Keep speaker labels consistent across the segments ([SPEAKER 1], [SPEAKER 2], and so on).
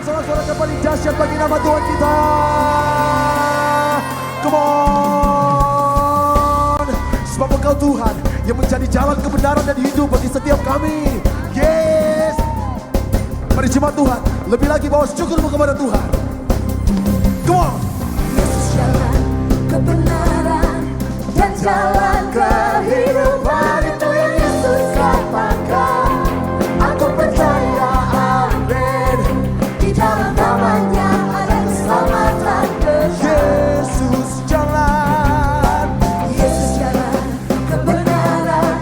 [SPEAKER 1] sorak-sorak yang paling dahsyat bagi nama Tuhan kita. Come on. Sebab Engkau Tuhan yang menjadi jalan kebenaran dan hidup bagi setiap kami. Yes. Mari jemaat Tuhan, lebih lagi bawa syukurmu kepada Tuhan. Come on.
[SPEAKER 2] Yesus jalan kebenaran dan jalan kehidupan, itu yang Yesus katakan. Aku percaya, amin. Di dalam namanya ada keselamatan kekal.
[SPEAKER 1] Yesus jalan.
[SPEAKER 2] Yesus jalan kebenaran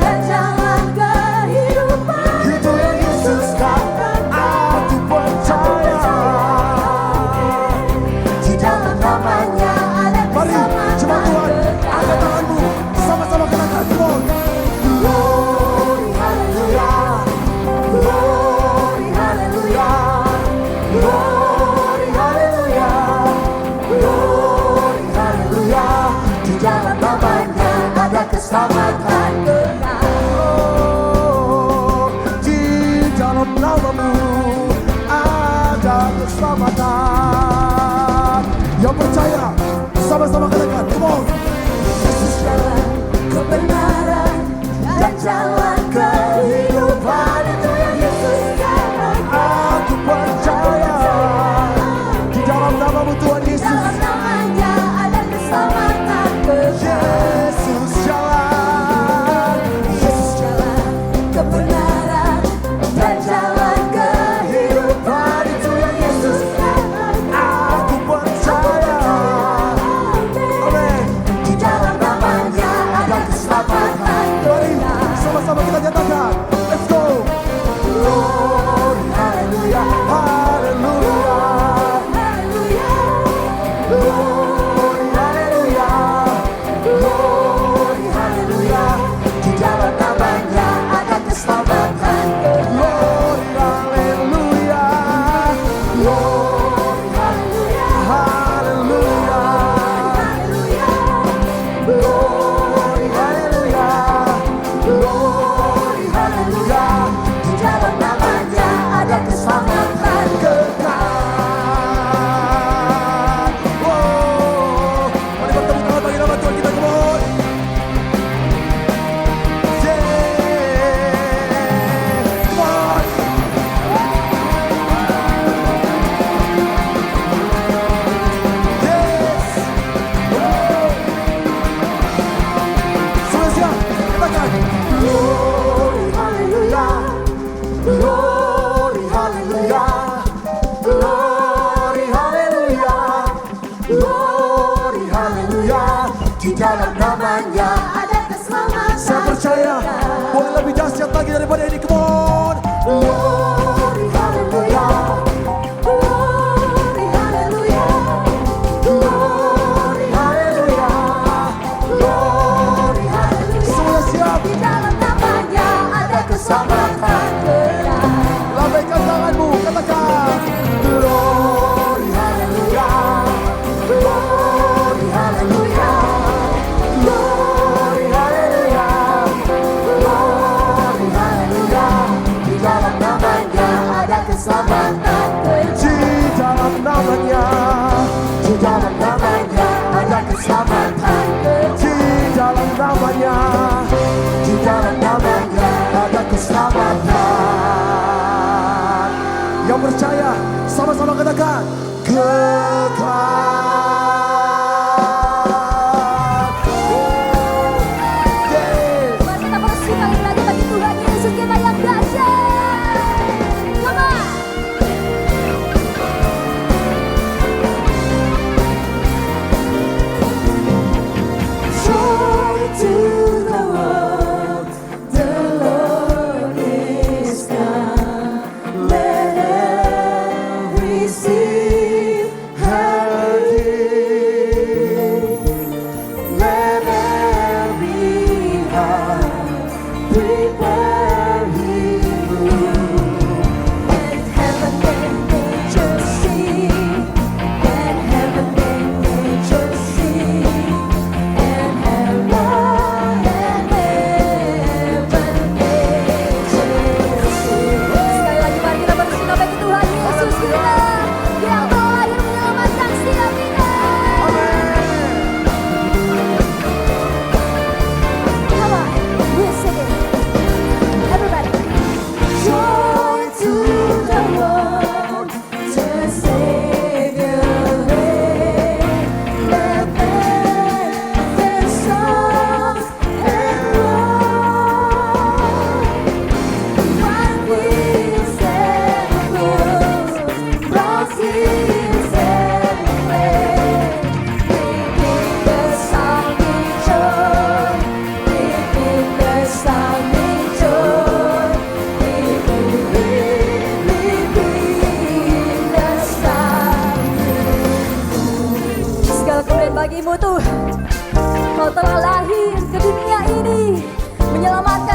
[SPEAKER 2] dan jalan kehidupan,
[SPEAKER 1] Itu yang Yesus katakan. Aku percaya.
[SPEAKER 2] di dalam namanya ada
[SPEAKER 1] Mari jemaat Tuhan,
[SPEAKER 2] keselamatan
[SPEAKER 1] angkat
[SPEAKER 2] kekal.
[SPEAKER 1] tanganmu, sama-sama katakan. Come on.
[SPEAKER 2] Glory, hallelujah. Glory, hallelujah. Glory, hallelujah. Glory, hallelujah. Di dalam namanya ada keselamatan kekal.
[SPEAKER 1] Oh, di dalam namamu ada keselamatan. Yang percaya, sama-sama katakan. Come on.
[SPEAKER 2] Yesus jalan kebenaran dan jalan kehidupan, itu yang Yesus katakan.
[SPEAKER 1] Aku percaya. Di dalam namamu Tuhan
[SPEAKER 2] Di
[SPEAKER 1] Yesus.
[SPEAKER 2] dalam namanya ada keselamatan kekal.
[SPEAKER 1] Yesus jalan.
[SPEAKER 2] Yesus jalan kebenaran dan jalan kehidupan, itu yang Yesus katakan.
[SPEAKER 1] Aku percaya. Amin.
[SPEAKER 2] Di dalam namanya ada keselamatan
[SPEAKER 1] Mari
[SPEAKER 2] kekal.
[SPEAKER 1] sama-sama kita nyatakan. Let's go.
[SPEAKER 2] Glory, hallelujah.
[SPEAKER 1] Haleluya.
[SPEAKER 2] Glory, hallelujah. Glory, hallelujah. Di dalam namanya ada keselamatan kekal.
[SPEAKER 1] Glory, haleluya.
[SPEAKER 2] Glory, hallelujah.
[SPEAKER 1] Haleluya.
[SPEAKER 2] Glory, hallelujah. Glory, hallelujah. Di dalam namanya ada keselamatan kekal.
[SPEAKER 1] Wow. Mari bertepuk tangan bagi nama Tuhan kita. Come on. Yeah. Come on. Yes. Wow. Sudah siap? Katakan.
[SPEAKER 2] Glory, hallelujah. Glory, hallelujah. Glory, hallelujah. Glory, hallelujah. Di dalam namanya ada keselamatan.
[SPEAKER 1] Saya percaya boleh lebih dahsyat lagi daripada ini. Come on.
[SPEAKER 2] Glory, hallelujah. Glory, hallelujah. Glory, hallelujah. Glory, hallelujah.
[SPEAKER 1] Semua siap.
[SPEAKER 2] Di dalam namanya ada keselamatan kekal.
[SPEAKER 1] Lambaikan tanganmu. Katakan.
[SPEAKER 2] Glory, hallelujah. Glory, hallelujah. Glory, hallelujah. Glory, hallelujah. Di dalam namanya ada keselamatan kekal.
[SPEAKER 1] Di dalam namanya.
[SPEAKER 2] Di dalam namanya ada keselamatan kekal.
[SPEAKER 1] Di dalam namanya.
[SPEAKER 2] Di dalam namanya ada keselamatan.
[SPEAKER 1] Yang percaya sama-sama katakan. Kekal. Oh, yeah.
[SPEAKER 2] Mari kita bersekali lagi bagi Tuhan Yesus kita yang dahsyat. Come on. Joy to the world, the Lord is come. Let every receive. bagimu Tuhan. Kau telah lahir ke dunia ini menyelamatkan